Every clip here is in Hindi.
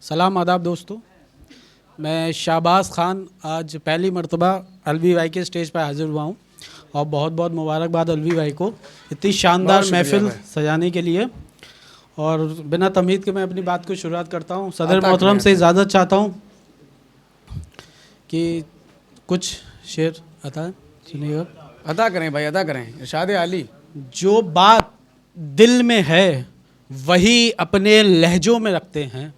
सलाम आदाब दोस्तों, मैं शाहबाज ख़ान आज पहली मरतबा अलवी भाई के स्टेज पर हाज़िर हुआ हूँ और बहुत बहुत मुबारकबाद अलवी भाई को इतनी शानदार महफिल सजाने के लिए। और बिना तमहीद के मैं अपनी बात को शुरुआत करता हूँ। सदर मोहतरम से इजाज़त चाहता हूँ कि कुछ शेर अता सुनिएगा। अदा करें भाई, अदा करें। इरशाद आली। जो बात दिल में है वही अपने लहजों में रखते हैं,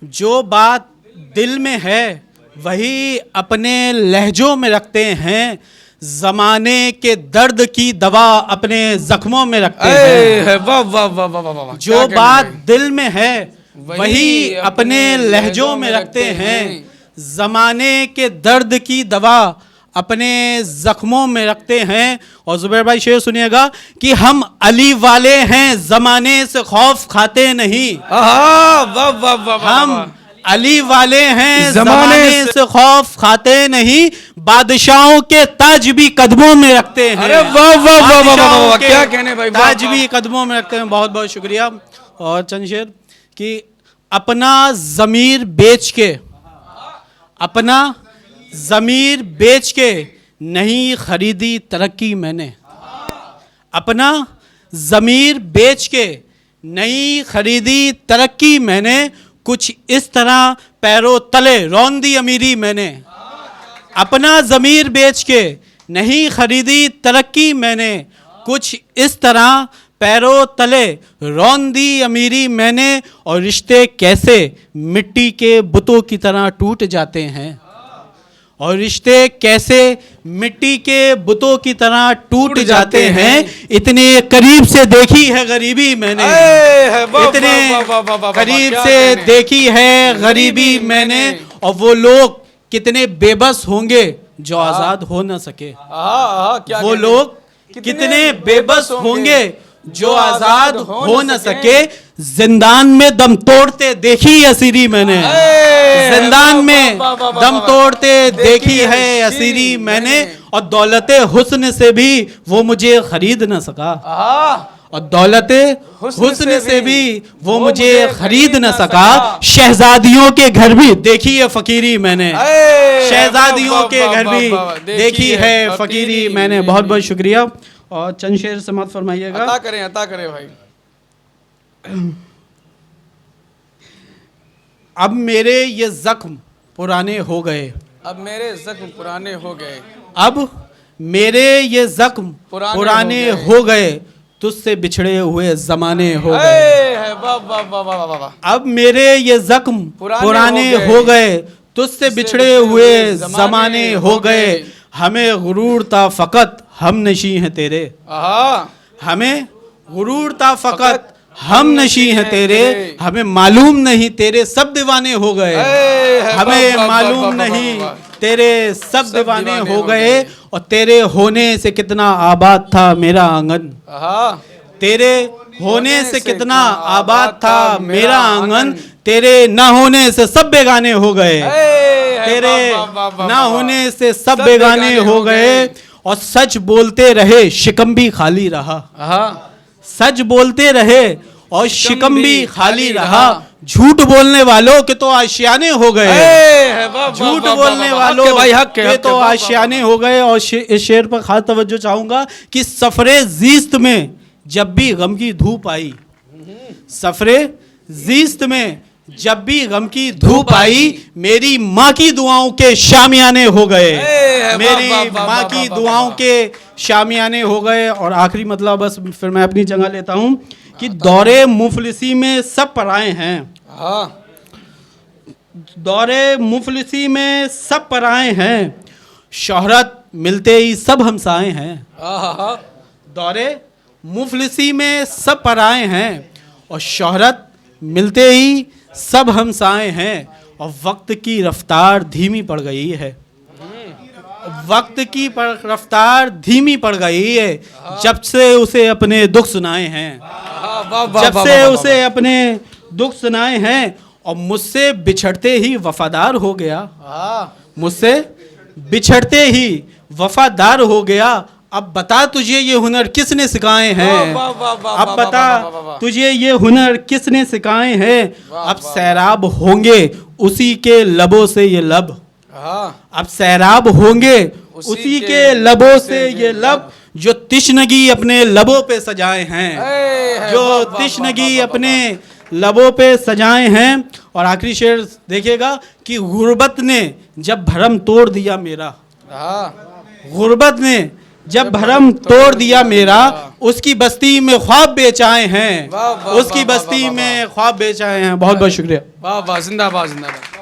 जो बात दिल में है वही अपने लहजों में रखते हैं, ज़माने के दर्द की दवा अपने जख्मों में रखते हैं। वाह वाह वाह वाह वाह वाह। जो बात दिल में है वही अपने लहजों में रखते हैं, ज़माने के दर्द की दवा अपने जख्मों में रखते हैं। और जुबैर भाई शेर सुनिएगा कि हम अली वाले हैं, ज़माने से खौफ खाते नहीं। हम अली वाले हैं, ज़माने से खौफ खाते नहीं, बादशाहों के ताज भी कदमों में रखते हैं। अरे वाह वाह वाह वाह वाह, क्या कहने भाई। ताज भी कदमों में रखते हैं। बहुत बहुत शुक्रिया। और चंद शेर कि अपना ज़मीर बेच के, अपना ज़मीर बेच के नहीं खरीदी तरक्की मैंने, अपना ज़मीर बेच के नहीं खरीदी तरक्की मैंने, कुछ इस तरह पैरों तले रौंदी अमीरी मैंने। अपना ज़मीर बेच के नहीं खरीदी तरक्की मैंने, कुछ इस तरह पैरों तले रौंदी अमीरी मैंने। और रिश्ते कैसे मिट्टी के बुतों की तरह टूट जाते हैं, और रिश्ते कैसे मिट्टी के बुतों की तरह टूट जाते हैं। इतने करीब से देखी है गरीबी मैंने, इतने करीब से देखी है गरीबी मैंने। और वो लोग कितने बेबस होंगे जो आज़ाद हो न सके, वो लोग कितने बेबस होंगे जो आज़ाद हो न सके। जिंदान में दम तोड़ते देखी असीरी मैंने, जिंदान में दम तोड़ते देखी है असीरी मैंने। और दौलते हुस्न से भी वो मुझे खरीद न सका, और दौलते हुस्न से भी वो मुझे खरीद न सका। शहजादियों के घर भी देखी है फकीरी मैंने, शहजादियों के घर भी देखी है फकीरी मैंने। बहुत बहुत शुक्रिया। और चंद शेर समाप्त फरमाइएगा। अता करें भाई। अब मेरे ये जख्म पुराने हो गए, अब मेरे जख्म पुराने हो गए, अब मेरे ये जख्म पुराने हो गए, तुझसे बिछड़े हुए ज़माने हो गए। अब मेरे ये जख्म पुराने हो गए, तुझसे बिछड़े हुए ज़माने हो गए। हमें गुरूर था फ़कत हम नशी हैं तेरे, हमें गुरूर था फ़कत हम नशी हैं तेरे। हमें मालूम नहीं तेरे सब दीवाने हो गए, हमें मालूम नहीं तेरे सब दीवाने हो गए। और तेरे होने से कितना आबाद था मेरा आंगन, तेरे होने से कितना आबाद था मेरा आंगन। तेरे ना होने से सब बेगाने हो गए, तेरे ना होने से सब बेगाने हो गए। और सच बोलते रहे शिकम भी खाली रहा, सच बोलते रहे और शिकम भी खाली रहा। झूठ बोलने वालों के तो आशियाने हो गए, झूठ बोलने वालों के तो आशियाने हो गए। और इस शेर पर खास तवज्जो चाहूंगा कि सफरे जीस्त में जब भी गम की धूप आई, सफरे जीस्त में जब भी गम की धूप आई, मेरी माँ की दुआओं के शामियाने हो गए, मेरी माँ की दुआओं के शामियाने हो गए। और आखिरी मतलब बस फिर मैं अपनी जगह लेता हूँ कि दौरे मुफलिसी में सब पराए हैं, दौरे मुफलिसी में सब पराए हैं, शोहरत मिलते ही सब हमसाए हैं। दौरे मुफलिसी में सब पराए हैं और शोहरत मिलते ही सब हमसाए हैं। और वक्त की रफ्तार धीमी पड़ गई है, वक्त की रफ्तार धीमी पड़ गई है, जब से उसे अपने दुख सुनाए हैं, जब से उसे अपने दुख सुनाए हैं। और मुझसे बिछड़ते ही वफादार हो गया, मुझसे बिछड़ते ही वफादार हो गया। अब बता तुझे ये हुनर किसने सिखाए हैं, वाह, वाह, वाह, अब वाह, बता वाह, वाह, वाह, वाह। तुझे ये हुनर किसने सिखाए हैं, वाह, अब वाह, सैराब होंगे उसी के लबों से ये लब, हाँ अब सैराब होंगे उसी के लबों से ये लब, जो तिश्नगी अपने लबों पे सजाए हैं, है, जो वाह, वाह, तिश्नगी वाह, वाह, अपने लबों पे सजाए हैं। और आखिरी शेर देखिएगा कि गुर्बत ने जब भरम तोड़ दिया मेरा, हाँ गुर्बत ने जब भरम तोड़ दिया मेरा, उसकी बस्ती में ख्वाब बेचाए हैं, वाह, वाह, उसकी वाह, वाह, बस्ती वाह, वाह, में ख्वाब बेचाए हैं। बहुत बहुत शुक्रिया। वाह वाह, जिंदाबाद जिंदाबाद।